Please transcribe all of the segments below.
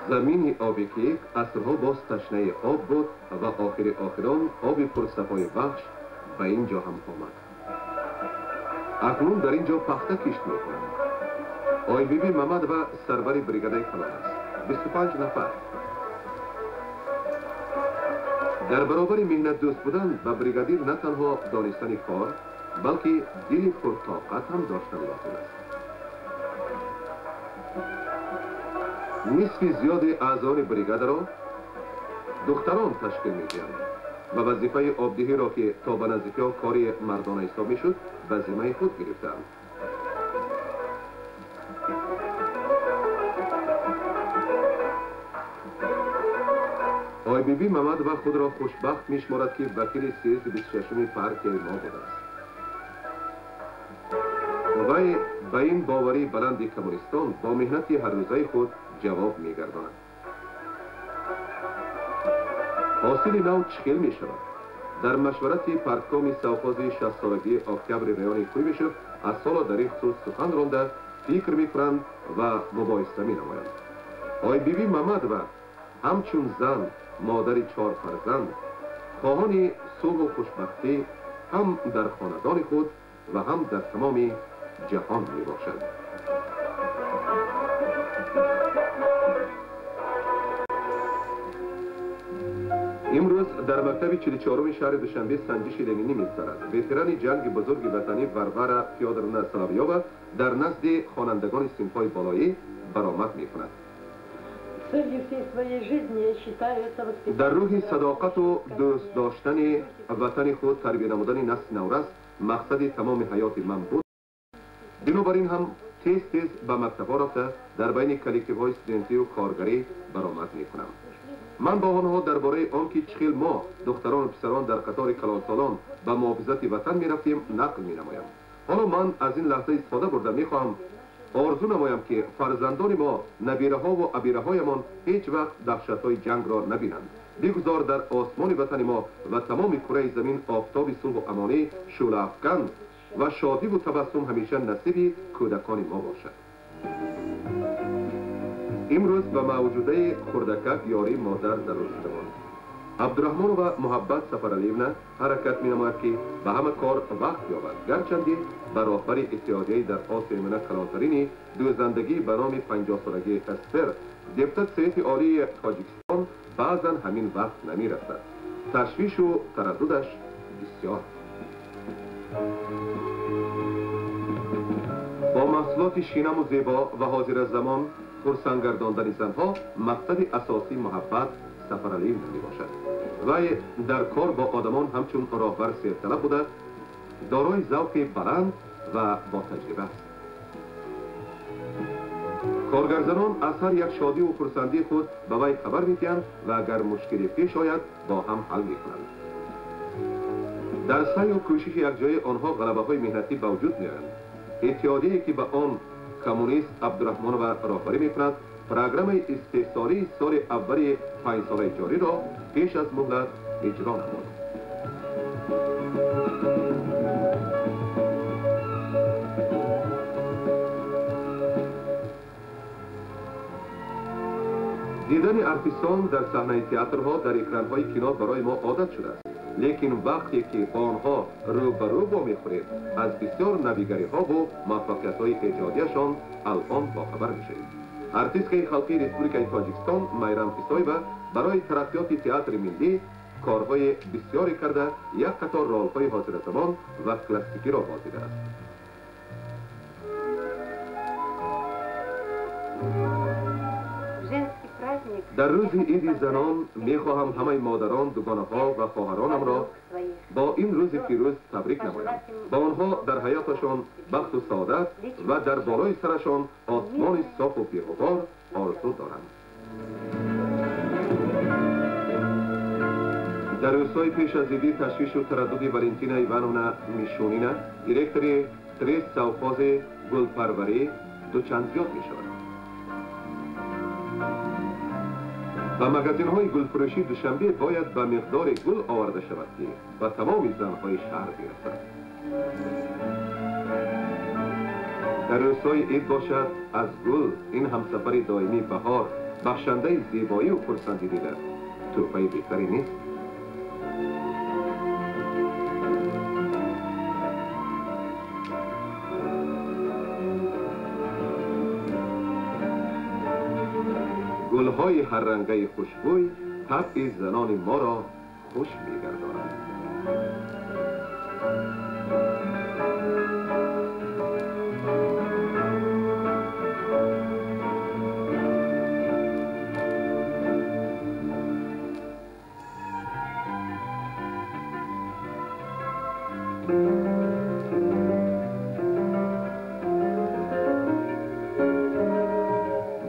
زمین آبی که عصرها باز تشنه آب بود و آخر آخران آب پرصفای بخش به اینجا هم آمد. اکنون در اینجا پخته کشت میکنند. آی بی بی محمد و سرور بریگاده کلان است. 25 نفر. در برابر مهنت دوست بودن و بریگادیر نه تنها دانستن کار بلکه دل پرطاقت هم داشتن لازم است. نصف زیاد اعضای بریگاد را دختران تشکیل می‌دهند و وظیفه آبدهی را که تا به نزدیکی کاری مردانه حساب می‌شد به ذمه خود گرفتند. آی بی بی محمد و خود را خوشبخت می‌شمارد که وکیل سیزد 26 پارک ما بوده است. وی به این باوری بلند کمونیستان با مهنت هر روزه خود جواب می‌گرداند. حاصل نو چخیل می شود. در مشورت پارتکوم سوخوز 60 سالگی اکتبر ریان کویبشف از سال در این خصوص سخن رانده فکر می کنند و مباحثه می نمایند. آی بی بی محمد و همچون زن مادر 4 فرزند خواهان صلح و خوشبختی هم در خاندان خود و هم در تمام جهان می باشد. امروز در مکتب 44 شهر دوشنبه سنجش لنینی می‌گذرد. وتران جنگ بزرگ وطنی واروارا فیودورونا سلاویووا در نزد خوانندگان صنف‌های بالایی برآمد می‌کند. در روح صداقت و دوست داشتن وطن خود تربیت نمودن نسل نورست مقصد تمام حیات من بود. بنابراین هم تیز به مکتب‌ها رفته در بین کلکتیوهای استودنتی و کارگری برآمد می‌کنم. من با آنها درباره آنکه چخیل ما دختران و پسران در قطار کلانسالان به محافظت وطن می رفتیم نقل می نمایم. حالا من از این لحظه استفاده برده می خواهم آرزو نمایم که فرزندان ما نبیره ها و عبیره هایمان هیچ وقت دهشت های جنگ را نبینند. بگذار در آسمان وطن ما و تمام کره زمین آفتاب صلح و امانی شعله افکن و شادی و تبسم همیشه نصیب کودکان ما باشد. امروز به موجوده خردکک یاری مادر در روزمان عبدالرحمن و محبت سفرعلیونا حرکت می نماید که به همه کار وقت یابد، گرچند به راهبر اتحادیه در آسیا میانه کلانترین دوزندگی به نام 50 سالگی استر دپوتات سیاسی عالی تاجیکستان بعضا همین وقت نمی رسد. تشویش و ترددش بسیار. با محصولات شینم و زیبا و حاضر زمان پرسنگرداندن زنها مقصد اساسی محبت سفرعلیونا می باشد. وی در کار با آدمان همچون راهبر سیرطلب بوده دارای ذوق بلند و با تجربه است. کارگرزنان از هر یک شادی و خرسندی خود به وی خبر می‌دهند و اگر مشکلی پیش آید با هم حل می‌کنند. در سعی و کوشش یکجایی آنها غلبه‌های مهنتی به وجود می‌آورند. اتحادیه‌ای که به آن کمونیست عبدالرحمن و راهبری می‌کند پروگرام استحصالی سال اول 5 ساله جاری را پیش از مهلت اجرا نمود. دیدن ارتیستان در صحنه تئاترها در اکران‌های کینو برای ما عادت شده است. لیکن وقتی که با آنها روبرو با می‌خورید از بسیار نویگری‌ها و موفقیت‌های ایجادیشان الان باخبر می‌شوید. ارتیست خلقی ریسپوبلیکای تاجیکستان میرام ایسایوا برای ترقیات تئاتر ملی کارهای بسیاری کرده یک قطار رول‌های حاضر زمان و کلاسیکی را بازیده است. در روز عید زنان می‌خواهم همه مادران، دوگانه‌ها و خواهرانم را با این روز پیروز تبریک نمایم. با آنها در حیاتشان بخت و سعادت و در بالای سرشان آسمان صاف و بی‌غبار آرزو دارم. در روزهای پیش از عید تشویش و تردد والنتینا ایوانونا میشونینا دیرکتور تریس سوخوز گلپروری دوچند زیاد می‌شود. و مگزین های گل فروشی دوشنبه باید به مقدار گل آورده شود که به تمام زنهای شهر برسد. در روزهای عید باشد از گل این همسفر دائمی بهار بخشنده زیبایی و پرسندیدگی تحفه بهتری نیست. گلهای هر رنگه خوشبوی طبع زنان ما را خوش می‌گرداند.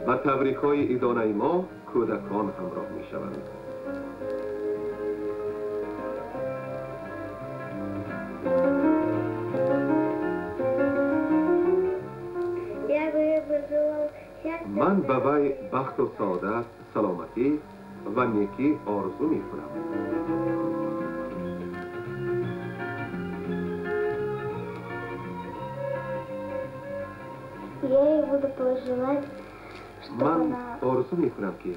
با تبریک‌های ایدانه ما کودکان همراه می‌شوند. من به وی بخت و سعادت، سلامتی و نیکی آرزو می‌کنم. من آرزو می‌کنم که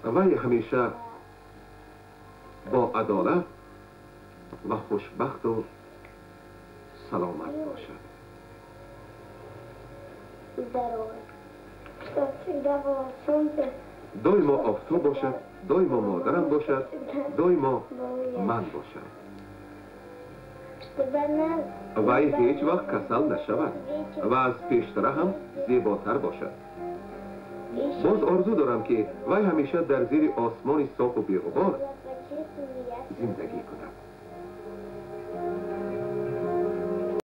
وی همیشه با عدالت و خوشبخت و سلامت باشد. دایما آفتاب باشد، دایما مادرم باشد، دایما من باشم. وی هیچ وقت کسل نشود و از پیشتر هم زیباتر باشد. باز آرزو دارم که وی همیشه در زیر آسمان صاف و بی‌غبار زندگی کند.